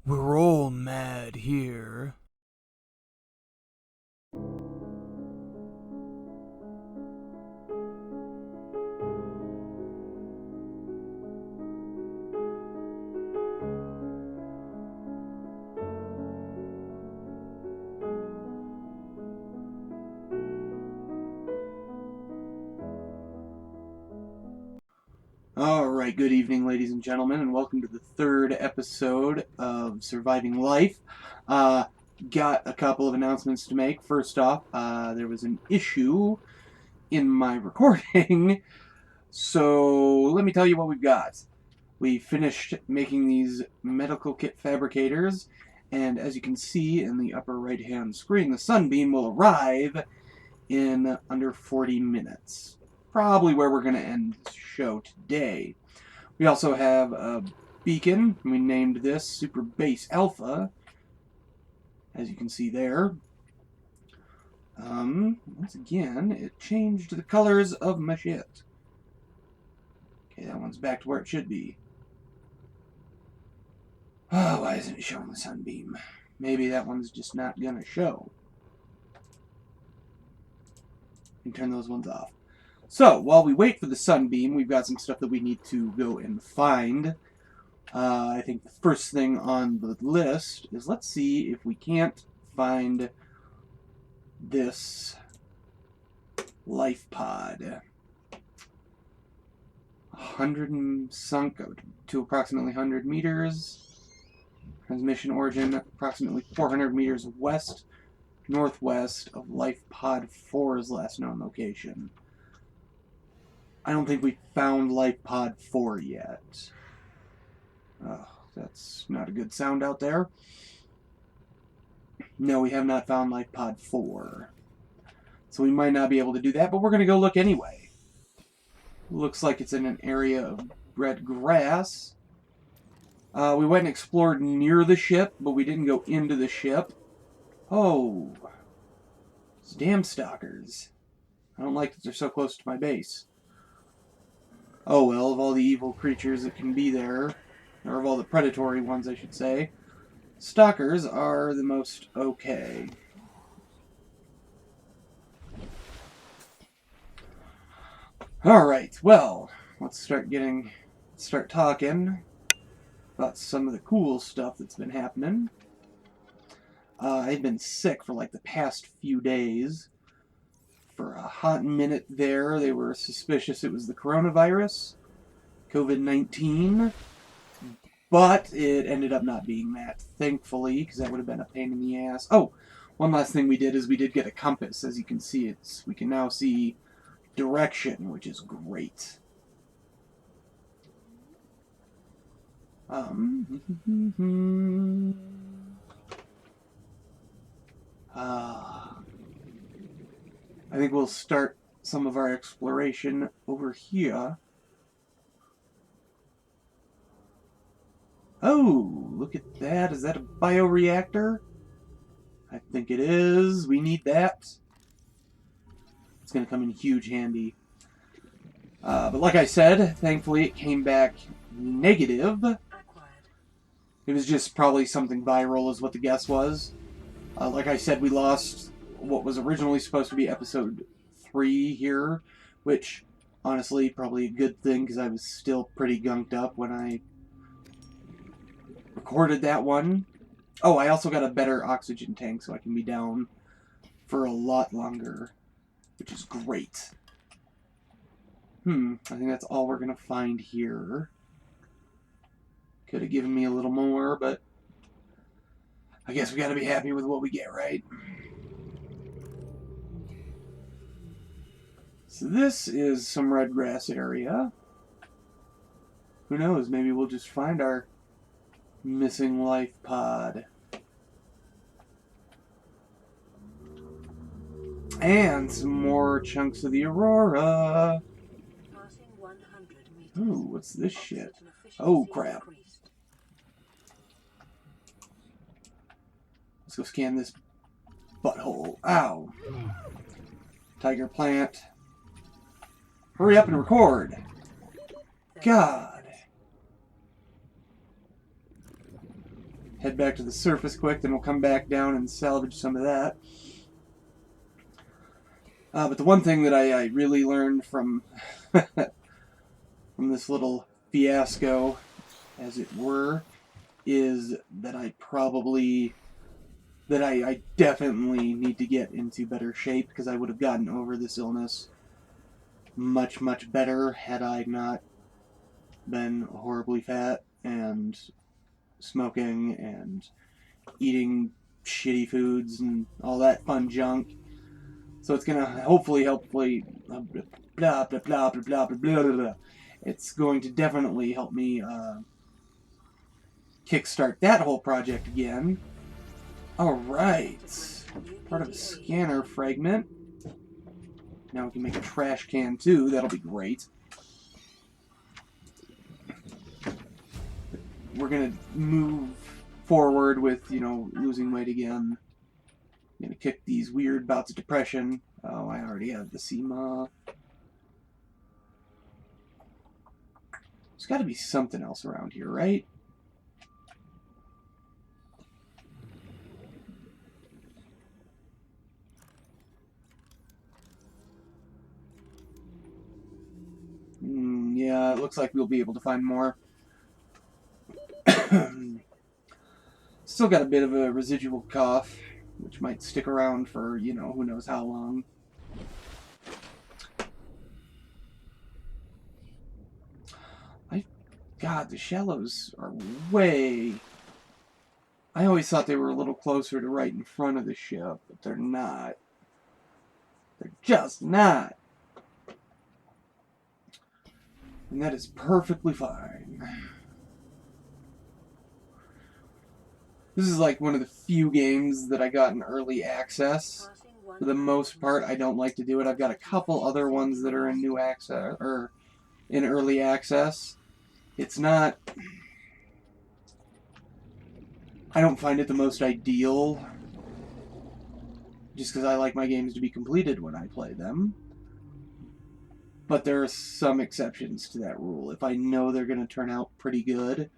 We're all mad here. Alright, good evening, ladies and gentlemen, and welcome to the third episode of Surviving Life. Got a couple of announcements to make. First off, there was an issue in my recording, so let me tell you what we've got. We finished making these medical kit fabricators, and as you can see in the upper right-hand screen, the Sunbeam will arrive in under 40 minutes. Probably where we're going to end the show today. We also have a beacon. We named this Super Base Alpha, as you can see there. Once again, it changed the colors of my shit. Okay, that one's back to where it should be. Oh, why isn't it showing the Sunbeam? Maybe that one's just not gonna show. And turn those ones off. So, while we wait for the Sunbeam, we've got some stuff that we need to go and find. I think the first thing on the list is let's see if we can't find this life pod. 100 and sunk to approximately 100 meters. Transmission origin approximately 400 meters west northwest of life pod 4's last known location. I don't think we found life pod 4 yet. Oh, that's not a good sound out there. No, we have not found life pod 4. So we might not be able to do that, but we're going to go look anyway. Looks like it's in an area of red grass. We went and explored near the ship, but we didn't go into the ship. Oh. It's damn stalkers. I don't like that they're so close to my base. Oh well, of all the evil creatures that can be there, or of all the predatory ones I should say, stalkers are the most okay. Alright, well, let's start talking about some of the cool stuff that's been happening. I've been sick for like the past few days. For a hot minute there, they were suspicious it was the coronavirus, COVID-19, but it ended up not being that, thankfully, because that would have been a pain in the ass. Oh, one last thing we did is we did get a compass. As you can see, we can now see direction, which is great. I think we'll start some of our exploration over here. Oh, look at that. Is that a bioreactor? I think it is. We need that. It's going to come in huge handy. But like I said, thankfully it came back negative. It was just probably something viral is what the guess was. Like I said, we lost what was originally supposed to be episode 3 here, which honestly probably a good thing because I was still pretty gunked up when I recorded that one. Oh, I also got a better oxygen tank so I can be down for a lot longer, which is great. I think that's all we're going to find here. Could have given me a little more, but I guess we got to be happy with what we get, right? So this is some red grass area. Who knows, maybe we'll just find our missing life pod. And some more chunks of the Aurora. Ooh, what's this shit? Oh, crap. Let's go scan this butthole. Ow. Tiger plant. Hurry up and record. God. head back to the surface quick, then we'll come back down and salvage some of that. But the one thing that I really learned from from this little fiasco, as it were, is that I definitely need to get into better shape, because I would have gotten over this illness much, much better had I not been horribly fat and smoking and eating shitty foods and all that fun junk. So it's gonna hopefully blah blah blah blah blah blah blah blah. It's going to definitely help me kickstart that whole project again. All right, part of a scanner fragment. Now we can make a trash can too. That'll be great. We're gonna move forward with, losing weight again. I'm gonna kick these weird bouts of depression. Oh, I already have the SEMA. There's got to be something else around here, right? Yeah, it looks like we'll be able to find more. Still got a bit of a residual cough, which might stick around for, who knows how long. God, the shallows are way... I always thought they were a little closer to right in front of the ship, but they're not. They're just not. And that is perfectly fine. This is like one of the few games that I got in early access. For the most part, I don't like to do it. I've got a couple other ones that are in new access, or in early access. It's not... I don't find it the most ideal, just because I like my games to be completed when I play them. But there are some exceptions to that rule. If I know they're going to turn out pretty good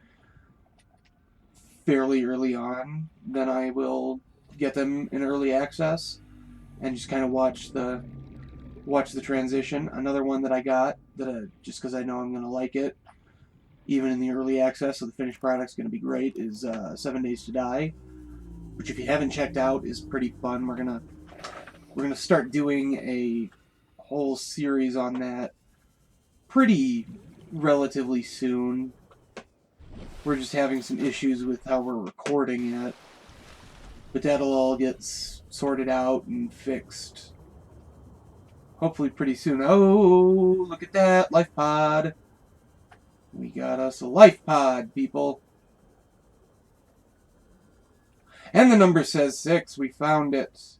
fairly early on, then I will get them in early access and just kind of watch the transition. Another one that I got, that just because I know I'm going to like it, even in the early access, so the finished product's going to be great, is 7 Days to Die, which if you haven't checked out is pretty fun. We're gonna start doing a whole series on that pretty relatively soon. We're just having some issues with how we're recording it, but that'll all get sorted out and fixed hopefully pretty soon. Oh, look at that, life pod. We got us a life pod, people. And the number says 6. We found it. So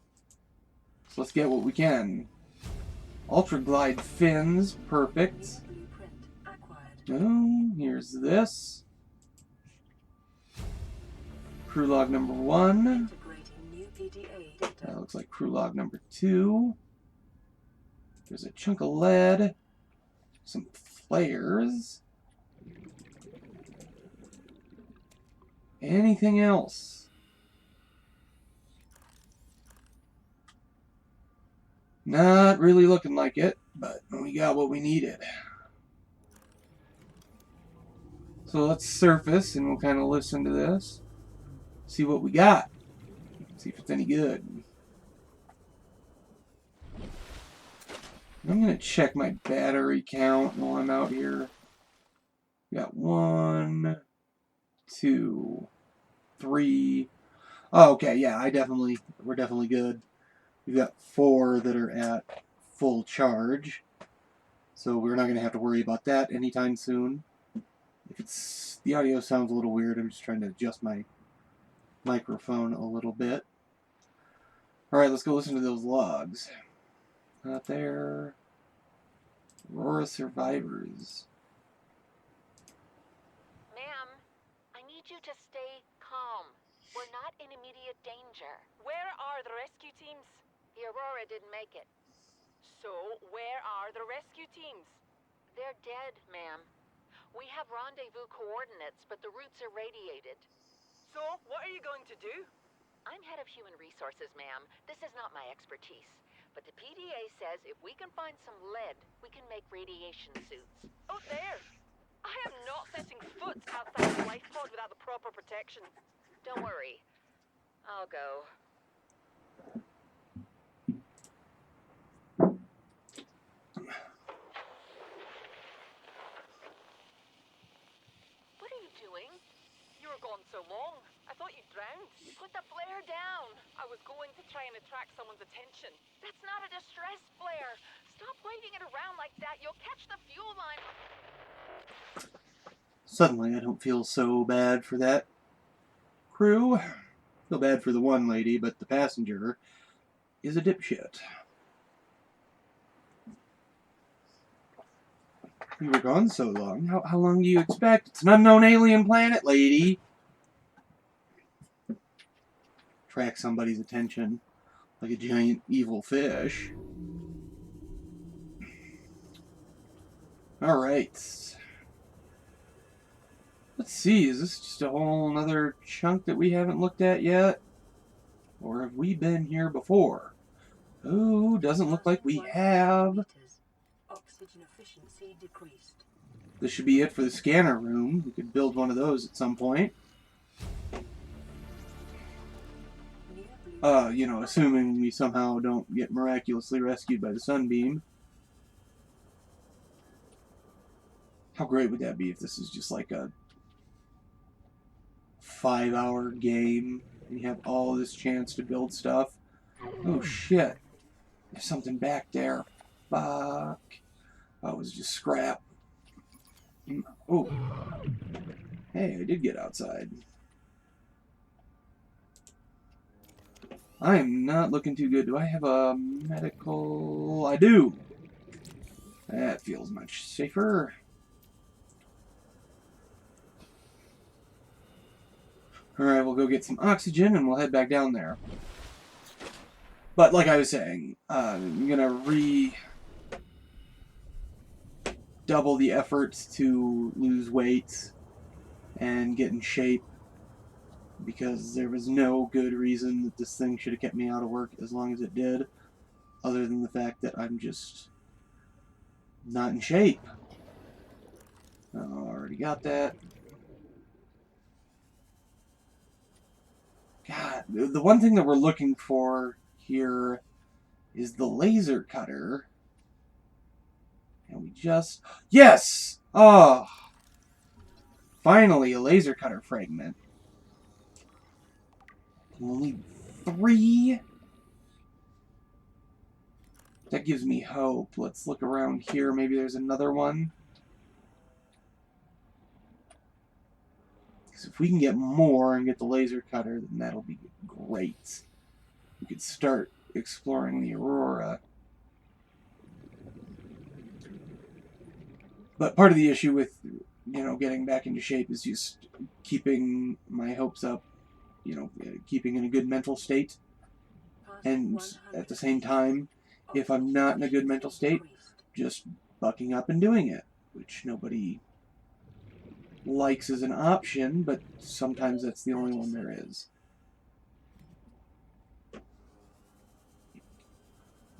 let's get what we can. Ultra Glide fins. Perfect. Oh, here's this. Crew log number 1. That looks like crew log number 2. There's a chunk of lead. Some flares. Anything else? Not really looking like it, but we got what we needed. So let's surface and we'll kind of listen to this. See what we got. See if it's any good. I'm going to check my battery count while I'm out here. We got 1, 2, 3. Oh, okay, yeah, we're definitely good. We've got 4 that are at full charge. So we're not going to have to worry about that anytime soon. If the audio sounds a little weird, I'm just trying to adjust my microphone a little bit. Alright, let's go listen to those logs. Out there. Aurora survivors. Ma'am, I need you to stay calm. We're not in immediate danger. Where are the rescue teams? The Aurora didn't make it. So, where are the rescue teams? They're dead, ma'am. We have rendezvous coordinates, but the routes are radiated. So, what are you going to do? I'm head of human resources, ma'am. This is not my expertise. But the PDA says if we can find some lead, we can make radiation suits. Oh, there. I am not setting foot outside the life pod without the proper protection. Don't worry. I'll go. What are you doing? You were gone so long. I thought you drowned. Put the flare down. I was going to try and attract someone's attention. That's not a distress flare. Stop waving it around like that. You'll catch the fuel line. Suddenly, I don't feel so bad for that crew. I feel bad for the one lady, but the passenger is a dipshit. You were gone so long. How long do you expect? It's an unknown alien planet, lady. Attract somebody's attention like a giant evil fish. Alright. Let's see, is this just a whole other chunk that we haven't looked at yet? Or have we been here before? Oh, doesn't look like we have. Oxygen efficiency decreased. This should be it for the scanner room. We could build one of those at some point. You know, assuming we somehow don't get miraculously rescued by the Sunbeam. How great would that be if this is just like a 5-hour game and you have all this chance to build stuff? Oh shit. There's something back there. Fuck. Oh, it was just scrap. Oh. Hey, I did get outside. I am not looking too good. Do I have a medical? I do. That feels much safer. Alright, we'll go get some oxygen and we'll head back down there. But like I was saying, I'm going to double the efforts to lose weight and get in shape, because there was no good reason that this thing should have kept me out of work as long as it did, other than the fact that I'm just not in shape. Oh, already got that. God, the one thing that we're looking for here is the laser cutter. And we just... Yes! Oh! Finally, a laser cutter fragment. We'll need 3. That gives me hope. Let's look around here. Maybe there's another one. Because if we can get more and get the laser cutter, then that'll be great. We could start exploring the Aurora. But part of the issue with, you know, getting back into shape is just keeping my hopes up, you know, keeping in a good mental state. And at the same time, if I'm not in a good mental state, just bucking up and doing it, which nobody likes as an option, but sometimes that's the only one there is.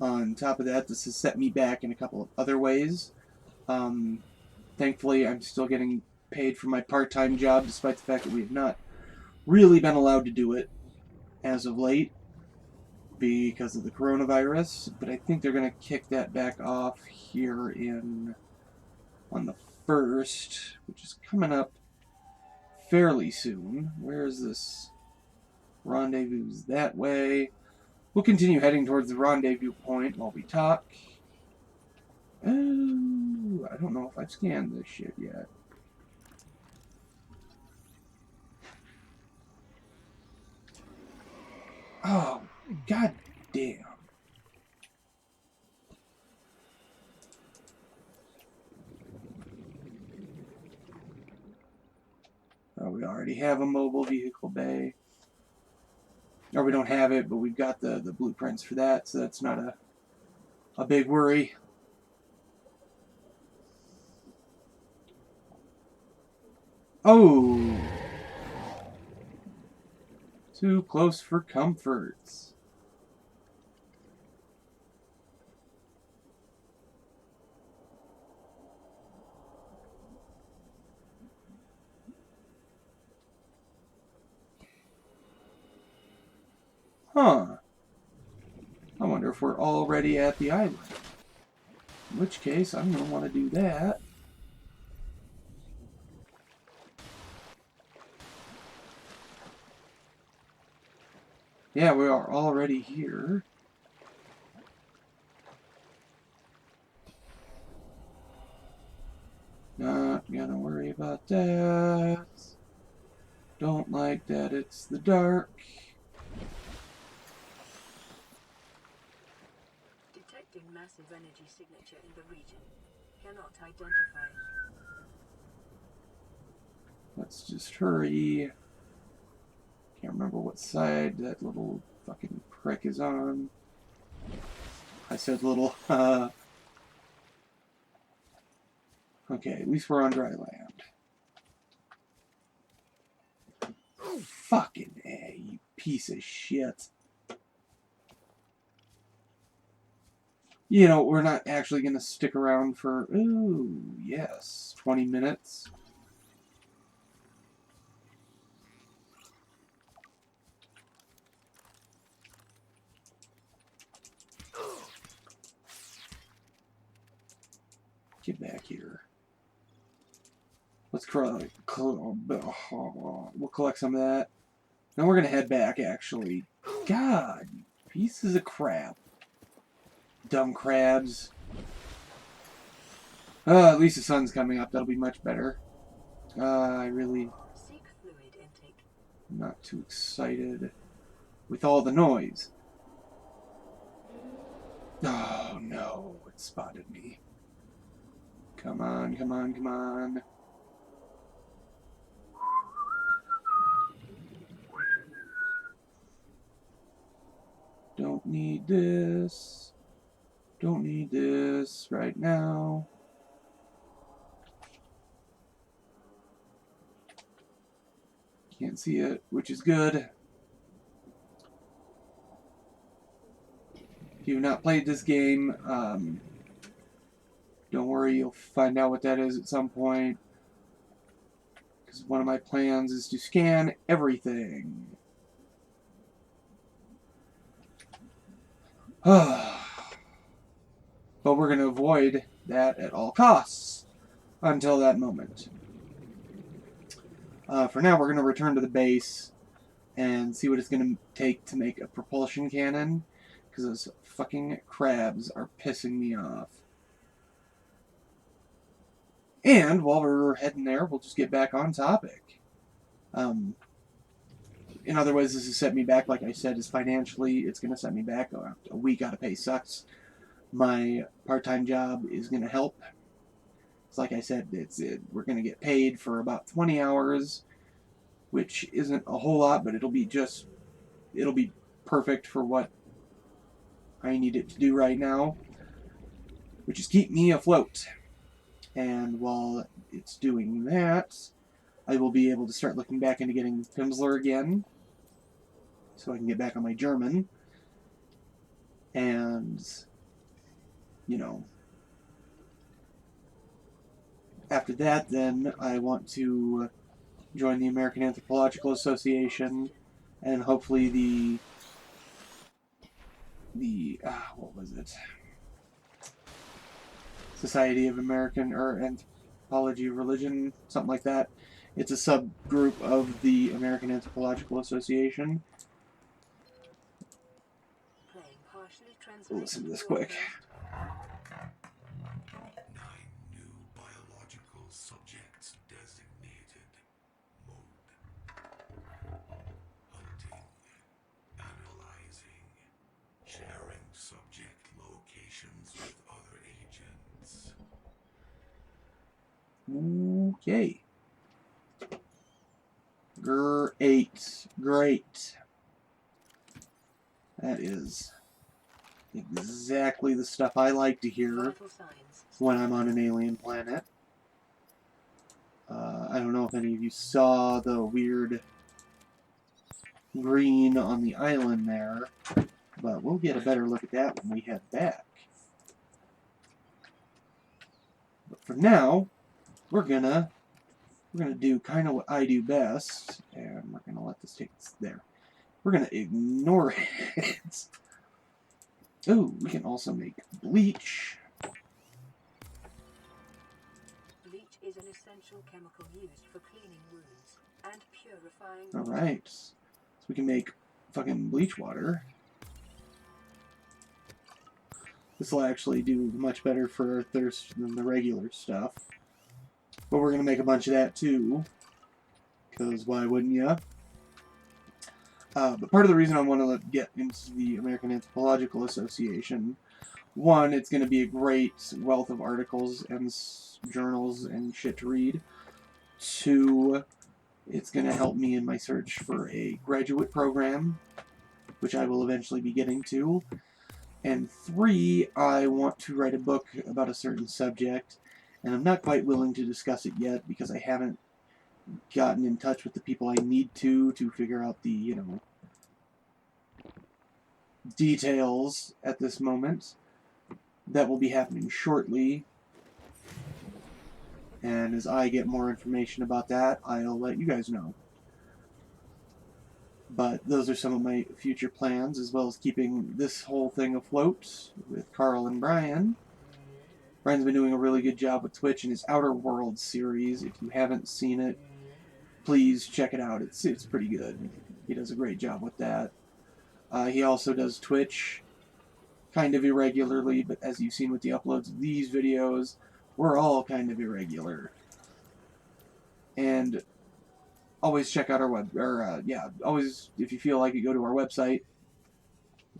On top of that, this has set me back in a couple of other ways. Thankfully, I'm still getting paid for my part-time job, despite the fact that we have not really been allowed to do it as of late because of the coronavirus. But I think they're going to kick that back off here on the 1st, which is coming up fairly soon. Where is this? Rendezvous that way. We'll continue heading towards the rendezvous point while we talk. Oh, I don't know if I've scanned this shit yet. Oh, god damn. Oh, we already have a mobile vehicle bay. Or we don't have it, but we've got the blueprints for that, so that's not a big worry. Oh. Too close for comforts. Huh. I wonder if we're already at the island. In which case, I'm going to want to do that. Yeah, we are already here. Not gonna worry about that. Don't like that it's the dark. Detecting massive energy signature in the region. Cannot identify. Let's just hurry. Can't remember what side that little fucking prick is on. I said little, Okay, at least we're on dry land. Fucking A, you piece of shit. You know, we're not actually gonna stick around for, ooh, yes, 20 minutes. Get back here. Let's we'll collect some of that. Then we're gonna head back, actually. God, you pieces of crap. Dumb crabs. At least the sun's coming up. That'll be much better. I really Seek fluid intake. am not too excited with all the noise. Oh no, it spotted me. Come on, come on, come on. Don't need this. Don't need this right now. Can't see it, which is good. If you've not played this game, don't worry, you'll find out what that is at some point. Because one of my plans is to scan everything. But we're going to avoid that at all costs until that moment. For now, we're going to return to the base and see what it's going to take to make a propulsion cannon. Because those fucking crabs are pissing me off. And while we're heading there, we'll just get back on topic. In other ways, this has set me back, like I said, is financially, it's going to set me back. A week out of pay sucks. My part-time job is going to help. It's like I said, we're going to get paid for about 20 hours, which isn't a whole lot, but it'll be perfect for what I need it to do right now, which is keep me afloat. And while it's doing that, I will be able to start looking back into getting Pimsleur again, so I can get back on my German. And, you know, after that, then I want to join the American Anthropological Association, and hopefully what was it? Society of American or Anthropology of Religion, something like that. It's a subgroup of the American Anthropological Association. Playing partially We'll listen to this translated quick. 9 new biological subjects designated. Mode. Hunting. Analyzing. Sharing subject locations with other agents. Okay. Great. That is exactly the stuff I like to hear vital signs. when I'm on an alien planet. I don't know if any of you saw the weird green on the island there, but we'll get a better look at that when we head back. But for now, we're gonna do kind of what I do best, and we're gonna let this take us there. We're gonna ignore it. Oh, we can also make bleach. Bleach is an essential chemical used for cleaning wounds and purifying. Alright. So we can make fucking bleach water. This will actually do much better for our thirst than the regular stuff. But we're going to make a bunch of that too. Because why wouldn't ya? But part of the reason I want to get into the American Anthropological Association, one, it's going to be a great wealth of articles and journals and shit to read. Two, it's going to help me in my search for a graduate program, which I will eventually be getting to. And three, I want to write a book about a certain subject, and I'm not quite willing to discuss it yet because I haven't gotten in touch with the people I need to figure out the, you know, details at this moment. That will be happening shortly. And as I get more information about that, I'll let you guys know. But those are some of my future plans, as well as keeping this whole thing afloat with Carl and Brian. Brian's been doing a really good job with Twitch in his Outer Worlds series. If you haven't seen it, please check it out. It's pretty good. He does a great job with that. He also does Twitch, kind of irregularly, but as you've seen with the uploads of these videos, we're all kind of irregular. And always check out our always, if you feel like it, go to our website.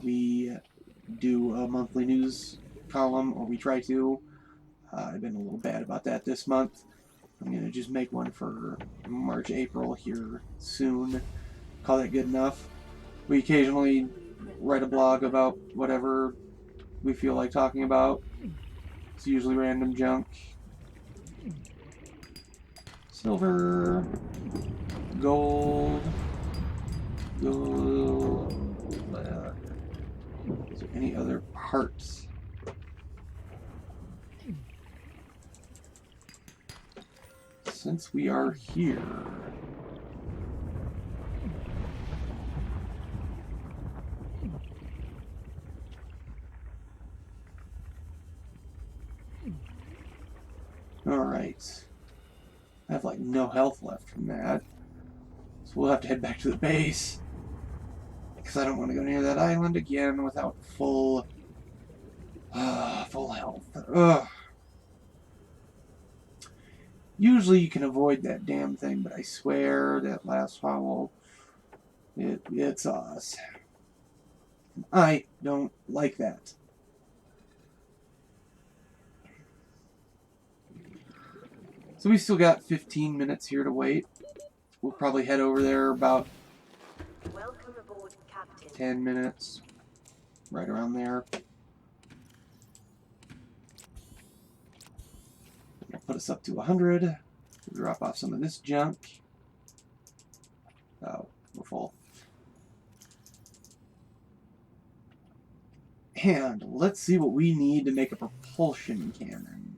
We do a monthly news column, or we try to. I've been a little bad about that this month. I'm going to just make one for March, April here soon. Call that good enough. We occasionally write a blog about whatever we feel like talking about. It's usually random junk. Silver. Gold. Gold. Is there any other parts? Since we are here, alright. I have like no health left from that. So we'll have to head back to the base. Because I don't want to go near that island again without full health. Ugh. Usually you can avoid that damn thing, but I swear that last foul, it's us. I don't like that. So we still got 15 minutes here to wait. We'll probably head over there about Welcome aboard, Captain. 10 minutes. Right around there. Put us up to 100. Drop off some of this junk. Oh, we're full. And let's see what we need to make a propulsion cannon.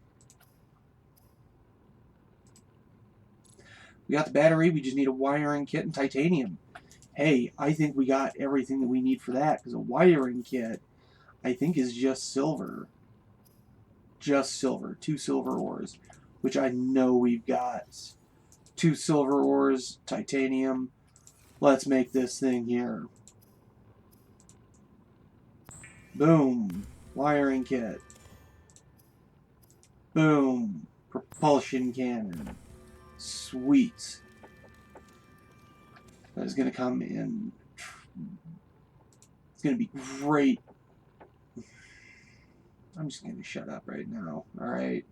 We got the battery, we just need a wiring kit and titanium. Hey, I think we got everything that we need for that, because a wiring kit, I think, is just silver. Just silver. 2 silver ores. Which I know we've got. 2 silver ores, titanium. Let's make this thing here. Boom. Wiring kit. Boom. Propulsion cannon. Sweet. That is going to come in. It's going to be great. I'm just going to shut up right now. Alright.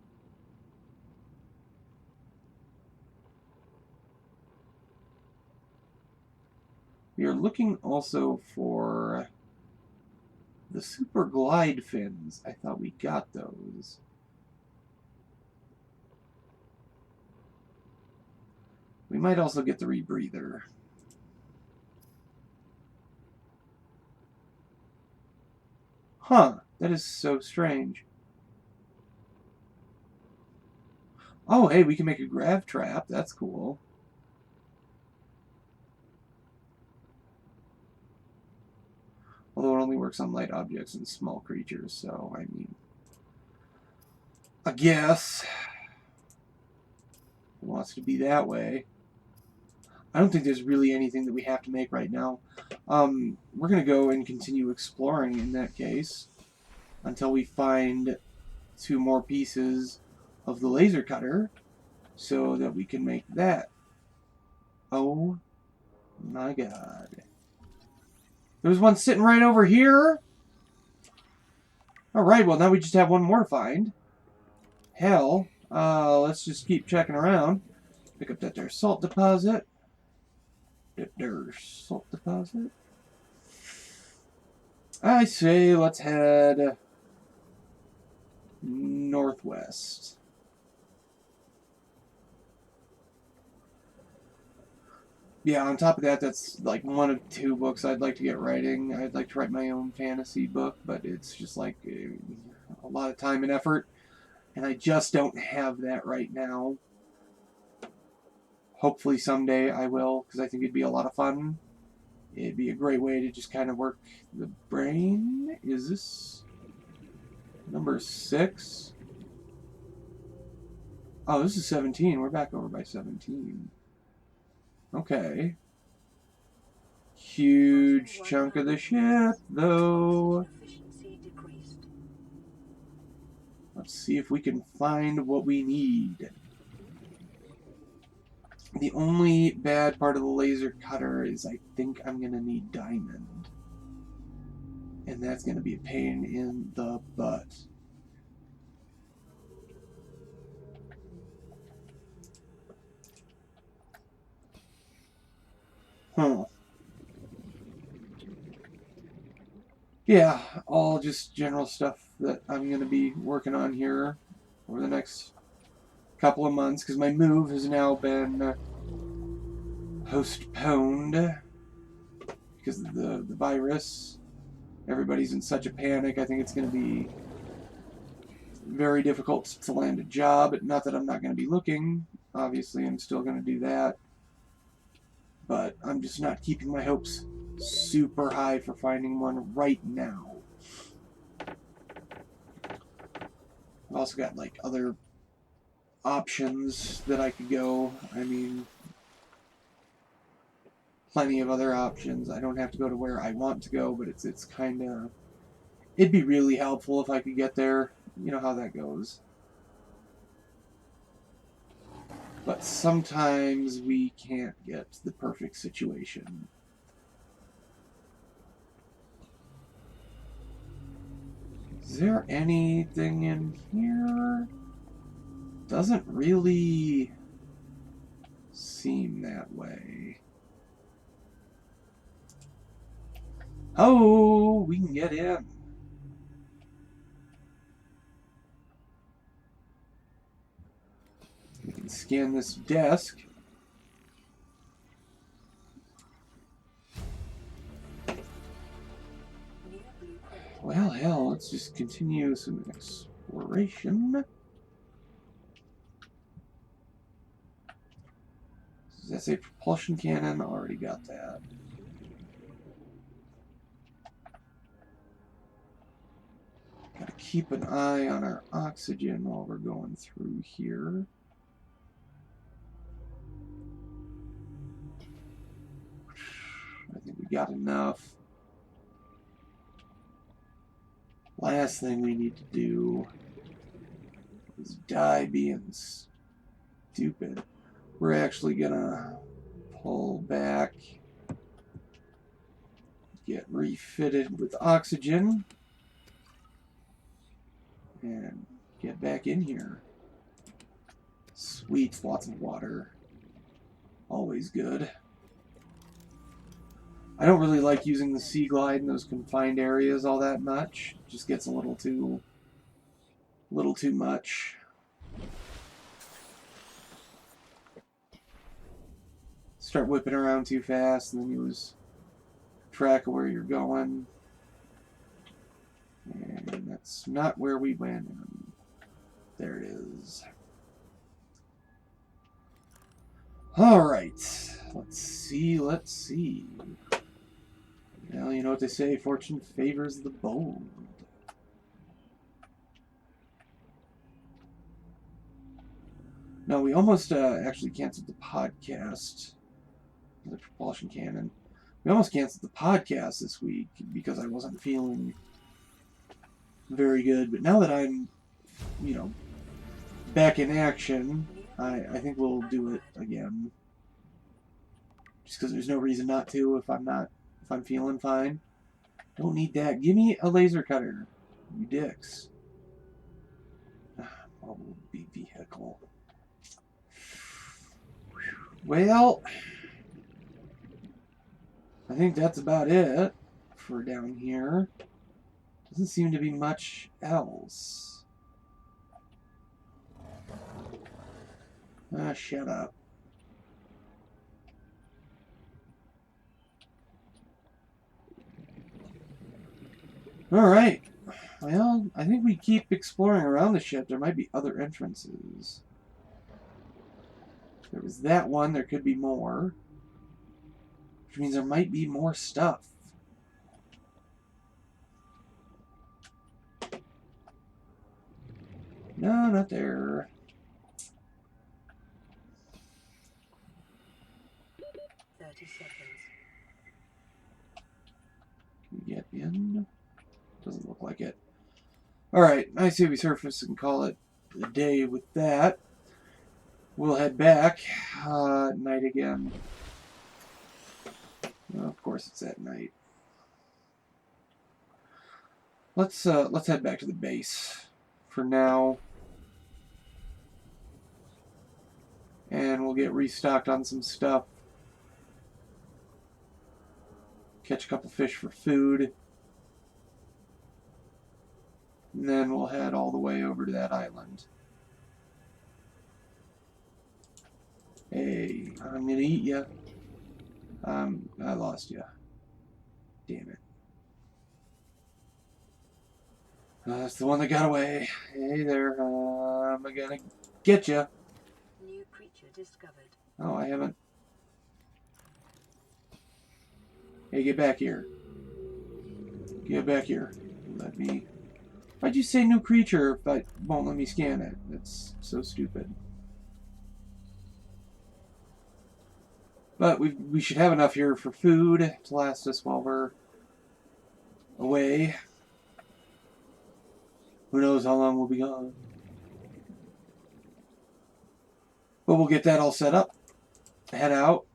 We are looking also for the super glide fins. I thought we got those. We might also get the rebreather. Huh, that is so strange. Oh, hey, we can make a grav trap. That's cool. Although it only works on light objects and small creatures, so, I mean... I guess... It wants to be that way. I don't think there's really anything that we have to make right now. We're going to go and continue exploring in that case until we find 2 more pieces of the laser cutter so that we can make that. Oh my god. There's one sitting right over here? Alright, well now we just have 1 more to find. Hell, let's just keep checking around. Pick up that there salt deposit. That there salt deposit. I say let's head northwest. Yeah, on top of that, that's like 1 of 2 books I'd like to get writing. I'd like to write my own fantasy book, but it's just like a lot of time and effort, and I just don't have that right now. Hopefully someday I will, because I think it'd be a lot of fun. It'd be a great way to just kind of work the brain. Is this number 6? Oh, this is 17. We're back over by 17. Okay. Huge chunk of the ship, though. Let's see if we can find what we need. The only bad part of the laser cutter is I think I'm going to need diamond. And that's going to be a pain in the butt. Huh. Yeah, all just general stuff that I'm going to be working on here over the next couple of months, because my move has now been postponed because of the virus. Everybody's in such a panic. I think it's going to be very difficult to land a job. Not that I'm not going to be looking. Obviously, I'm still going to do that. But I'm just not keeping my hopes super high for finding one right now. I've also got, like, other options that I could go. I mean, plenty of other options. I don't have to go to where I want to go, but it's kind of... It'd be really helpful if I could get there. You know how that goes. But sometimes we can't get the perfect situation. Is there anything in here? Doesn't really seem that way. Oh, we can get in. We can scan this desk. Well, hell, let's just continue some exploration. Does that say propulsion cannon? Already got that. Gotta keep an eye on our oxygen while we're going through here. I think we got enough. Last thing we need to do is die being stupid. We're actually gonna pull back, get refitted with oxygen, and get back in here. Sweet, lots of water. Always good. I don't really like using the Sea Glide in those confined areas all that much. It just gets a little too much. Start whipping around too fast, and then you lose track of where you're going. That's not where we went. There it is. Alright. Let's see. Well, you know what they say, fortune favors the bold. No, we almost actually canceled the podcast. The Propulsion Cannon. We almost canceled the podcast this week because I wasn't feeling very good. But now that I'm, you know, back in action, I think we'll do it again. Just because there's no reason not to if I'm feeling fine. Don't need that. Give me a laser cutter, you dicks. Mobile vehicle. Well, I think that's about it for down here. Doesn't seem to be much else. Ah, shut up. Alright. Well, I think we keep exploring around the ship. There might be other entrances. There was that one. There could be more. Which means there might be more stuff. No, not there. 30 seconds. Can we get in? Doesn't look like it. Alright, I say we surface and call it a day with that. We'll head back. Night again. Well, of course it's at night. Let's head back to the base for now. And we'll get restocked on some stuff. Catch a couple fish for food. And then we'll head all the way over to that island. Hey, I'm gonna eat ya. I lost ya. Damn it. That's the one that got away. Hey there, I'm gonna get ya. New creature discovered. Oh, I haven't. Hey, get back here. Get back here. Let me. Why'd you say new creature if I won't let me scan it? That's so stupid. But we should have enough here for food to last us while we're away. Who knows how long we'll be gone. But we'll get that all set up. Head out.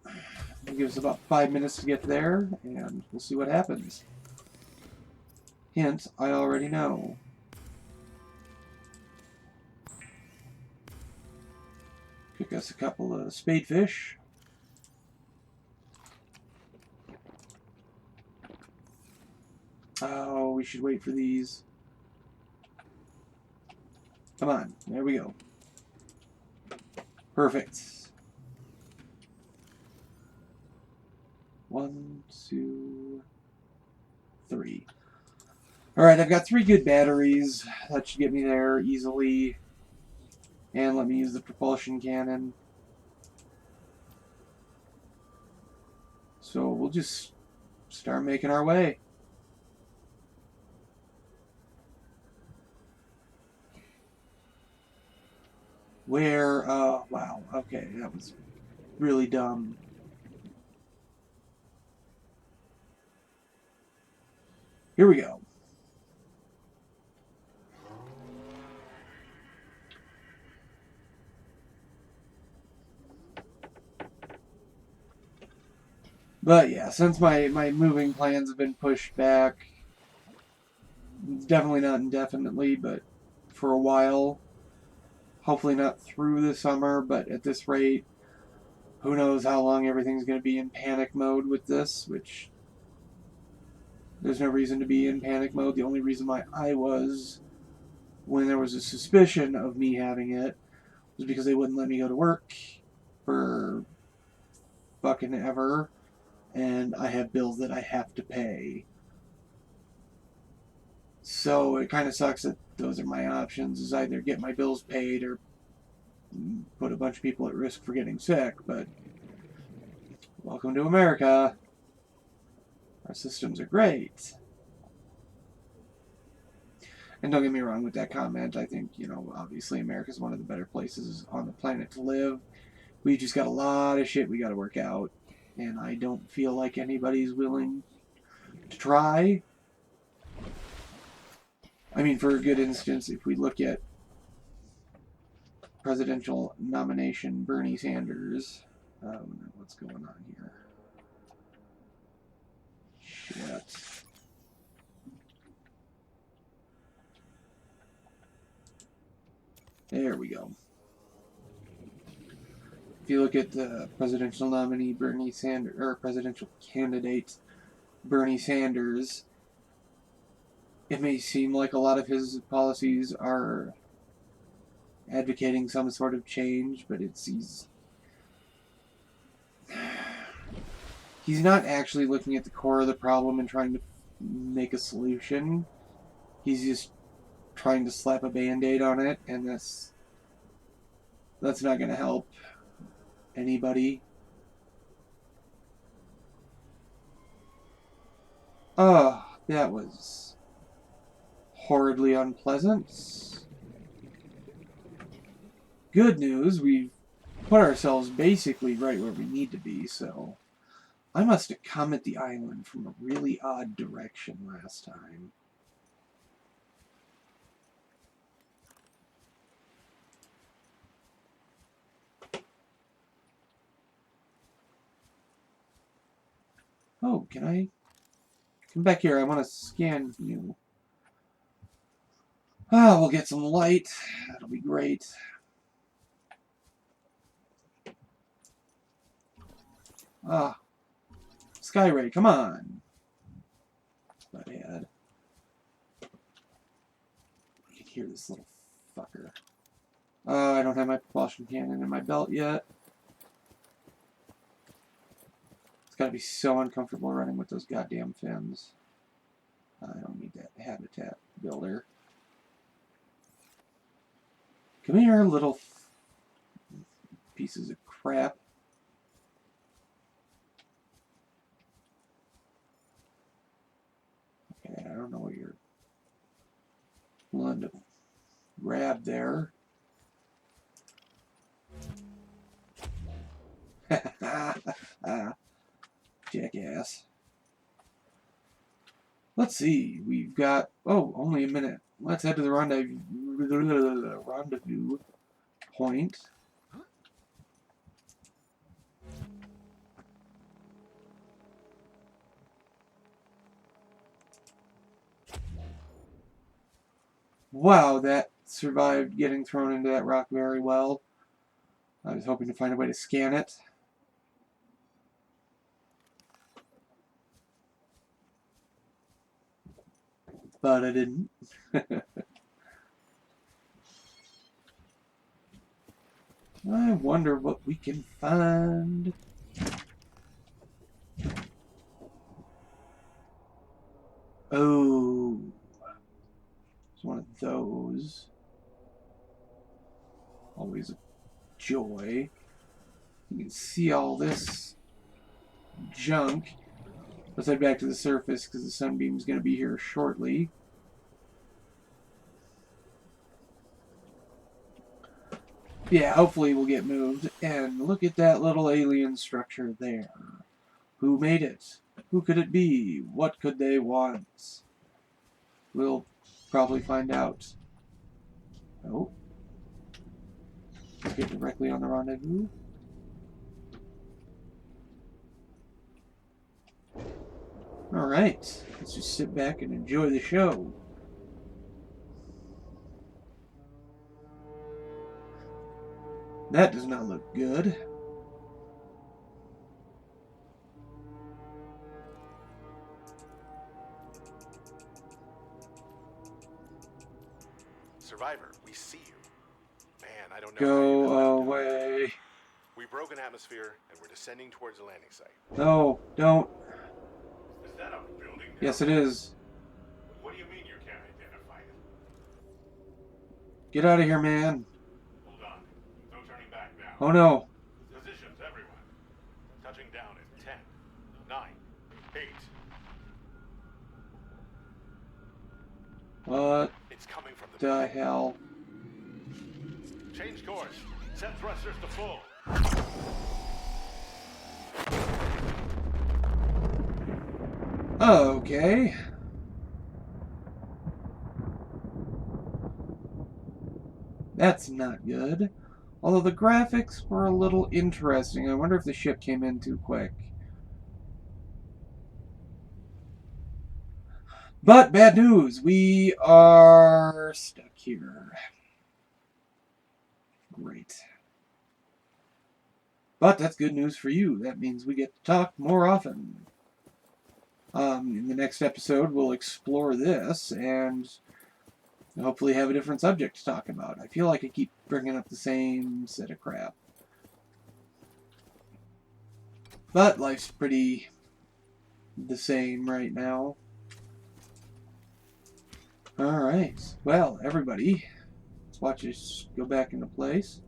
It'll give us about 5 minutes to get there, and we'll see what happens. Hint, I already know. Cook us a couple of spadefish. Oh, we should wait for these. Come on, there we go. Perfect. 1, 2, 3. Alright, I've got 3 good batteries. That should get me there easily. And let me use the propulsion cannon. So we'll just start making our way. Where, wow, okay, that was really dumb. Here we go. But yeah, since my moving plans have been pushed back, definitely not indefinitely, but for a while, hopefully not through the summer, but at this rate, who knows how long everything's going to be in panic mode with this, which there's no reason to be in panic mode. The only reason why I was, when there was a suspicion of me having it, was because they wouldn't let me go to work for fucking ever, and I have bills that I have to pay. So it kind of sucks that those are my options, is either get my bills paid or put a bunch of people at risk for getting sick, but welcome to America. Our systems are great. And don't get me wrong with that comment. I think, obviously America's one of the better places on the planet to live. We just got a lot of shit we got to work out. And I don't feel like anybody's willing to try. I mean, for a good instance, if we look at presidential nomination Bernie Sanders, what's going on here? Shit. There we go. If you look at the presidential nominee Bernie Sanders, or presidential candidate Bernie Sanders, it may seem like a lot of his policies are advocating some sort of change, but he's not actually looking at the core of the problem and trying to make a solution. He's just trying to slap a band-aid on it, and that's not going to help anybody. Oh, that was horridly unpleasant. Good news, we've put ourselves basically right where we need to be, so I must have come at the island from a really odd direction last time. Oh, can I come back here? I want to scan you. Ah, we'll get some light. That'll be great. Ah, Skyray, come on. That's bad. I can hear this little fucker. I don't have my propulsion cannon in my belt yet. It's gotta be so uncomfortable running with those goddamn fins. I don't need that habitat builder. Come here, little pieces of crap. Okay, I don't know what you're willing to grab there. Jackass. Let's see. We've got... Oh, only a minute. Let's head to the rendezvous point. Wow, that survived getting thrown into that rock very well. I was hoping to find a way to scan it. But I didn't. I wonder what we can find. Oh. It's one of those. Always a joy. You can see all this junk. Let's head back to the surface because the Sunbeam is going to be here shortly. Yeah, hopefully we'll get moved. And look at that little alien structure there. Who made it? Who could it be? What could they want? We'll probably find out. Oh. Let's get directly on the rendezvous. Alright, let's just sit back and enjoy the show. That does not look good. Survivor, we see you. Man, I don't know. Go away. We broke an atmosphere and we're descending towards the landing site. No, don't. Is that a building? Yes, it is. What do you mean you can't Get out of here, man. Hold on. No turning back now. Oh no. Positions, everyone. Touching down in 10, 9, 8. What It's coming from the hell? Change course. Set thrusters to full. Okay. That's not good. Although the graphics were a little interesting. I wonder if the ship came in too quick. But bad news. We are stuck here. Great. But that's good news for you. That means we get to talk more often. In the next episode, we'll explore this and hopefully have a different subject to talk about. I feel like I keep bringing up the same set of crap. But life's pretty the same right now. Alright. Well, everybody, let's watch this go back into place.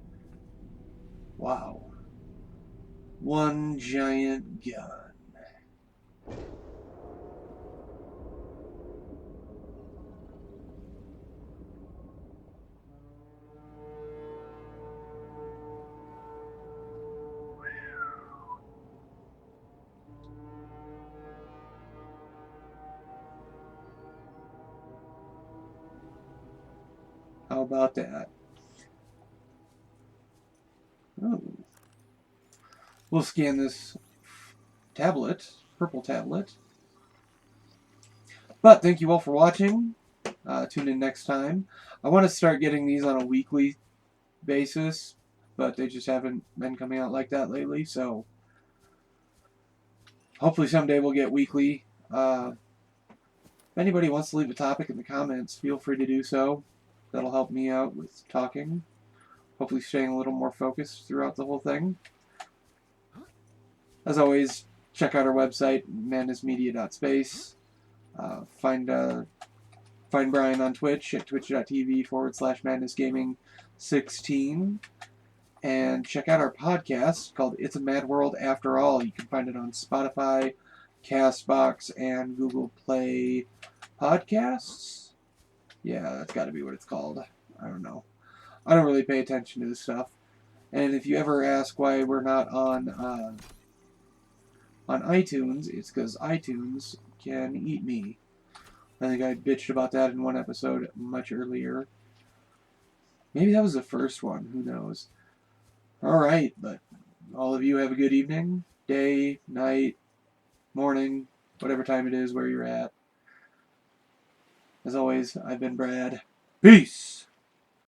Wow. One giant gun. How about that? Oh. We'll scan this tablet, purple tablet. But thank you all for watching. Tune in next time. I want to start getting these on a weekly basis, but they just haven't been coming out like that lately, so hopefully someday we'll get weekly. If anybody wants to leave a topic in the comments, feel free to do so. That'll help me out with talking. Hopefully staying a little more focused throughout the whole thing. As always, check out our website, madnessmedia.space. Find Brian on Twitch at twitch.tv/madnessgaming16. And check out our podcast called It's a Mad World After All. You can find it on Spotify, CastBox, and Google Play Podcasts. Yeah, that's got to be what it's called. I don't know. I don't really pay attention to this stuff. And if you ever ask why we're not on iTunes, it's because iTunes can eat me. I think I bitched about that in one episode much earlier. Maybe that was the first one. Who knows? Alright, but all of you have a good evening, day, night, morning, whatever time it is where you're at. As always, I've been Brad. Peace!